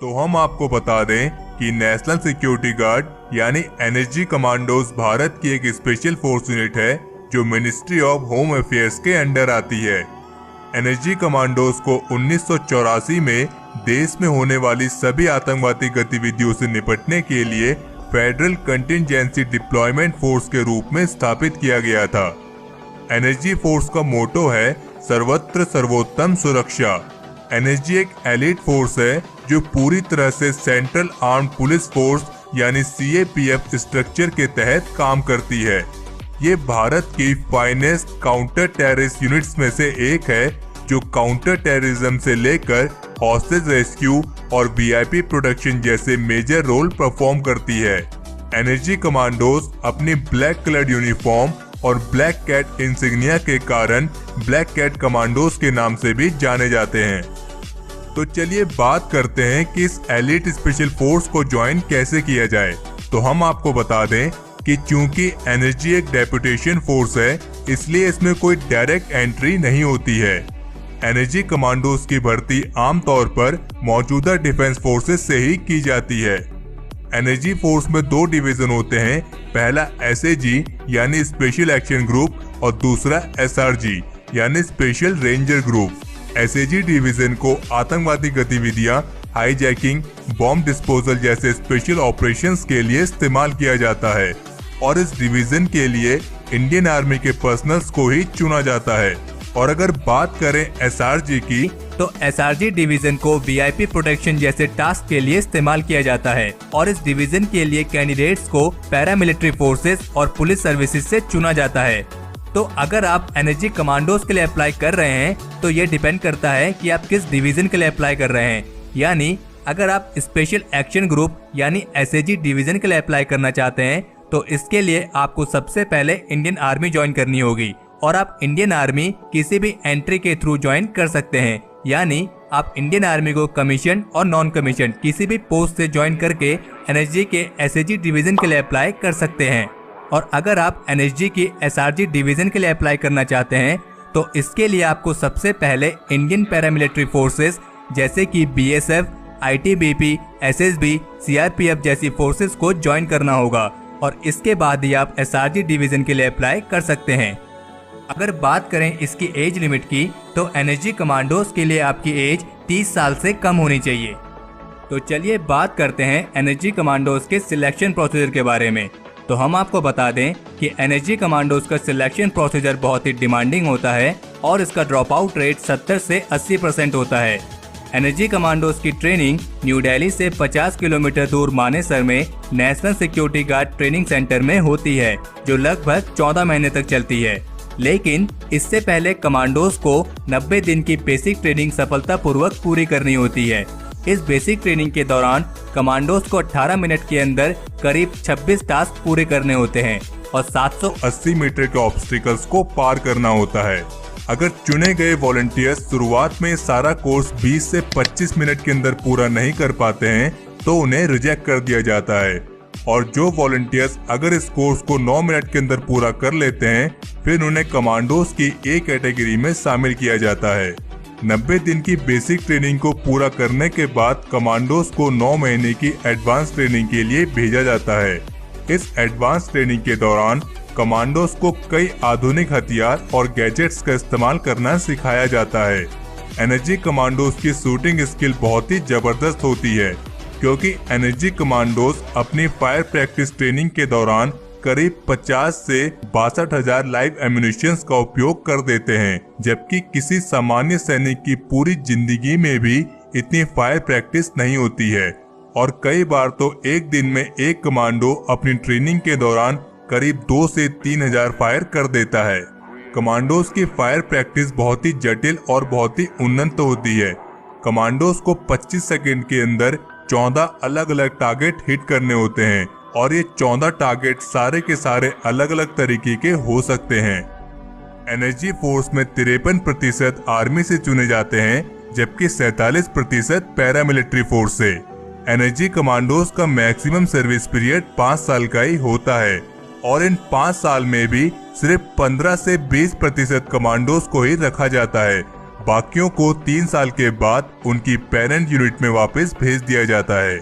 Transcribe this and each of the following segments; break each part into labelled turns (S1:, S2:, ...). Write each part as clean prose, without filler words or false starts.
S1: तो हम आपको बता दें कि नेशनल सिक्योरिटी गार्ड यानी एनएसजी कमांडोज भारत की एक स्पेशल फोर्स यूनिट है जो मिनिस्ट्री ऑफ होम अफेयर्स के अंडर आती है। एनएसजी कमांडोज को 1984 में देश में होने वाली सभी आतंकवादी गतिविधियों से निपटने के लिए फेडरल कंटिंजेंसी डिप्लॉयमेंट फोर्स के रूप में स्थापित किया गया था। एनएसजी फोर्स का मोटो है सर्वत्र सर्वोत्तम सुरक्षा। एनएसजी एक एलिट फोर्स है जो पूरी तरह से सेंट्रल आर्म्ड पुलिस फोर्स यानी सीएपीएफ स्ट्रक्चर के तहत काम करती है। ये भारत की फाइनेस्ट काउंटर टेररिस्ट यूनिट्स में से एक है जो काउंटर टेररिज्म से लेकर हॉस्टेज रेस्क्यू और वीआईपी प्रोटेक्शन जैसे मेजर रोल परफॉर्म करती है। एनएसजी कमांडोज अपनी ब्लैक कलर्ड यूनिफॉर्म और ब्लैक कैट इंसिग्निया के कारण ब्लैक कैट कमांडोज के नाम से भी जाने जाते हैं। तो चलिए बात करते हैं कि इस एलिट स्पेशल फोर्स को ज्वाइन कैसे किया जाए। तो हम आपको बता दें कि चूंकि एनएसजी एक डेपुटेशन फोर्स है इसलिए इसमें कोई डायरेक्ट एंट्री नहीं होती है। एनएसजी कमांडोज की भर्ती आमतौर पर मौजूदा डिफेंस फोर्सेस से ही की जाती है। एनएसजी फोर्स में 2 डिवीजन होते हैं, पहला एसएजी यानी स्पेशल एक्शन ग्रुप और दूसरा एसआरजी यानी special ranger group. SAG division को आतंकवादी गतिविधियां, हाईजैकिंग, बॉम्ब डिस्पोजल जैसे स्पेशल ऑपरेशंस के लिए इस्तेमाल किया जाता है और इस डिवीजन के लिए इंडियन आर्मी के पर्सनल्स को ही चुना जाता है। और अगर बात करें एसआरजी की
S2: तो एसआरजी डिवीजन को वीआईपी प्रोटेक्शन जैसे टास्क के लिए इस्तेमाल किया जाता है और इस डिवीजन के लिए कैंडिडेट्स को पैरामिलिट्री फोर्सेस और पुलिस सर्विसेज से चुना जाता है। तो अगर आप एनएसजी कमांडोज के लिए अप्लाई कर रहे हैं तो ये डिपेंड करता है कि आप किस डिवीजन के लिए अप्लाई कर रहे हैं। यानी अगर आप स्पेशल एक्शन ग्रुप यानी एसएजी डिवीजन के लिए अप्लाई करना चाहते हैं तो इसके लिए आपको सबसे पहले इंडियन आर्मी ज्वाइन करनी होगी और आप इंडियन आर्मी किसी भी एंट्री के थ्रू ज्वाइन कर सकते हैं। यानी आप इंडियन आर्मी को कमीशन और नॉन कमीशन किसी भी पोस्ट से ज्वाइन करके एनएसजी के एसएजी डिवीजन के लिए अप्लाई कर सकते हैं। और अगर आप एनएसजी की एसआरजी डिवीजन के लिए अप्लाई करना चाहते हैं तो इसके लिए आपको सबसे पहले इंडियन पैरामिलिट्री फोर्सेस जैसे कि बीएसएफ, आईटीबीपी, एसएसबी, सीआरपीएफ जैसी फोर्सेस को ज्वाइन करना होगा और इसके बाद ही आप एसआरजी डिवीजन के लिए अप्लाई कर सकते हैं। अगर बात करें इसकी एज लिमिट की तो एनएसजी कमांडोज के लिए आपकी एज 30 साल से कम होनी चाहिए। तो चलिए बात करते हैं एनएसजी कमांडोज के सिलेक्शन प्रोसीजर के बारे में। तो हम आपको बता दें कि एनएसजी कमांडोज का सिलेक्शन प्रोसीजर बहुत ही डिमांडिंग होता है और इसका ड्रॉप आउट रेट 70 से 80% होता है। एनएसजी कमांडोज की ट्रेनिंग न्यू दिल्ली से 50 किलोमीटर दूर मानेसर में national security guard training centre में होती है जो लगभग 14 महीने तक चलती है। लेकिन इससे पहले कमांडोज को 90 दिन की बेसिक ट्रेनिंग सफलतापूर्वक पूरी करनी होती है। इस बेसिक ट्रेनिंग के दौरान कमांडोज को 18 मिनट के अंदर करीब 26 टास्क पूरे करने होते हैं और 780
S1: मीटर के ऑब्स्टिकल्स को पार करना होता है। अगर चुने गए वॉलंटियर्स शुरुआत में सारा कोर्स 20 से 25 मिनट के अंदर पूरा नहीं कर पाते हैं तो उन्हें रिजेक्ट कर दिया जाता है और जो वॉलंटियर्स अगर इस कोर्स को 9 मिनट के अंदर पूरा कर लेते हैं फिर उन्हें कमांडोज की ए कैटेगरी में शामिल किया जाता है। 90 दिन की बेसिक ट्रेनिंग को पूरा करने के बाद कमांडोज को 9 महीने की एडवांस ट्रेनिंग के लिए भेजा जाता है। इस एडवांस ट्रेनिंग के दौरान कमांडोज को कई आधुनिक हथियार और गैजेट्स का इस्तेमाल करना सिखाया जाता है। एनएसजी कमांडोज की शूटिंग स्किल बहुत ही जबरदस्त होती है क्योंकि एनएसजी कमांडोज अपनी फायर प्रैक्टिस ट्रेनिंग के दौरान करीब 50 से 62,000 लाइव एम्यूनिशंस का उपयोग कर देते हैं, जबकि किसी सामान्य सैनिक की पूरी जिंदगी में भी इतनी फायर प्रैक्टिस नहीं होती है और कई बार तो एक दिन में एक कमांडो अपनी ट्रेनिंग के दौरान करीब 2 से 3,000 फायर कर देता है। कमांडोज की फायर प्रैक्टिस बहुत ही जटिल और बहुत ही उन्नत होती है। कमांडोज को 25 सेकंड के अंदर 14 अलग अलग टारगेट हिट करने होते हैं और ये 14 टारगेट सारे के सारे अलग अलग तरीके के हो सकते हैं। एनएसजी फोर्स में 53% आर्मी से चुने जाते हैं जबकि 47% पैरामिलिट्री फोर्स से। एनएसजी कमांडोज का मैक्सिमम सर्विस पीरियड 5 साल का ही होता है और इन 5 साल में भी सिर्फ 15 से 20% कमांडोज को ही रखा जाता है, बाकियों को 3 साल के बाद उनकी पेरेंट यूनिट में वापस भेज दिया जाता है।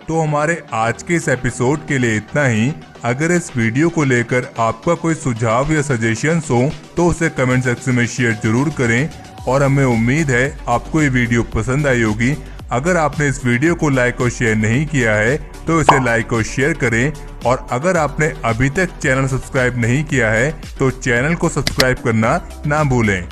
S1: तो हमारे आज के इस एपिसोड के लिए इतना ही। अगर इस वीडियो को लेकर आपका कोई सुझाव या सजेशंस हो तो उसे कमेंट सेक्शन में शेयर जरूर करें और हमें उम्मीद है आपको ये वीडियो पसंद आई होगी। अगर आपने इस वीडियो को लाइक और शेयर नहीं किया है तो इसे लाइक और शेयर करें, और अगर आपने अभी तक चैनल सब्सक्राइब नहीं किया है तो चैनल को सब्सक्राइब करना ना भूलें।